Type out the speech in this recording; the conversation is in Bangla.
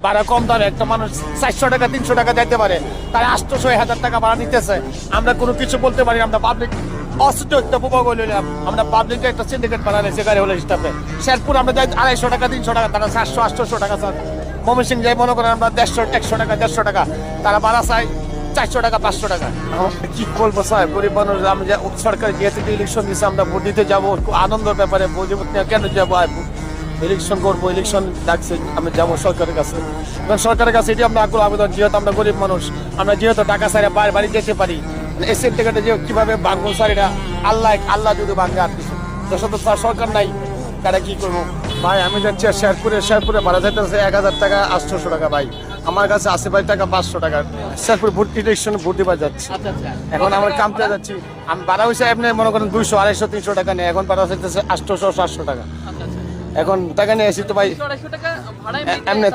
ভাড়া কম দামে একটা মানুষ 400 টাকা 300 টাকা দিতে পারে, তাই 800-1000 টাকা ভাড়া নিতেছে। আমরা কোনো কিছু বলতে পারি, আমরা পাবলিক অসুস্থ বললাম, আমরা পাবলিকে একটা সিন্ডিকেট বানালে সেখানে হলো স্টাফে। শেরপুর আমরা যাই 250 টাকা 300 টাকা, তারা 700-800 টাকা স্যার। ময়মনসিংহ যাই মনে করেন আমরা 100 টাকা 150 টাকা, তারা ভাড়া চাই 400 টাকা 500 টাকা। কি বলবো স্যার, গরিব মানুষ। আমি যে সরকার যেহেতু ইলেকশন দিচ্ছে, আমরা ভোট দিতে যাবো, আনন্দের ব্যাপারে কেন যাবো, ইলেকশন করবো, ইলেকশন ডাকছে, আমি যাবো সরকারের কাছে। এবং সরকারের কাছে এটি আমরা আগ্রহ আবেদন, যেহেতু আমরা গরিব মানুষ, আমরা যেহেতু টাকা ছাড়া বাড়ি যেতে পারি, এই সেন্টিকেটে যে কিভাবে ভাঙবো স্যার, এটা আল্লাহ যদি ভাঙবে আর কিছু। যশোর তো স্যার সরকার নাই, তারা কি করবো ভাই? আমি যাচ্ছি শেরপুরে ভাড়া যাইতেছে 1000 টাকা 800 টাকা ভাই। আমার কাছে আছে ভাই টাকা 500 টাকা। শেরপুর ইলেকশনে ভোট দিবার যাচ্ছি, এখন আমার কামতে যাচ্ছি। আমি ভাড়া হয়েছে এমনি মনে করেন 200, 250, 300 টাকা নেই, এখন ভাড়া চাইতেছে 800, 700 টাকা। এখন টাকা নিয়ে আসি তো ভাই এমনি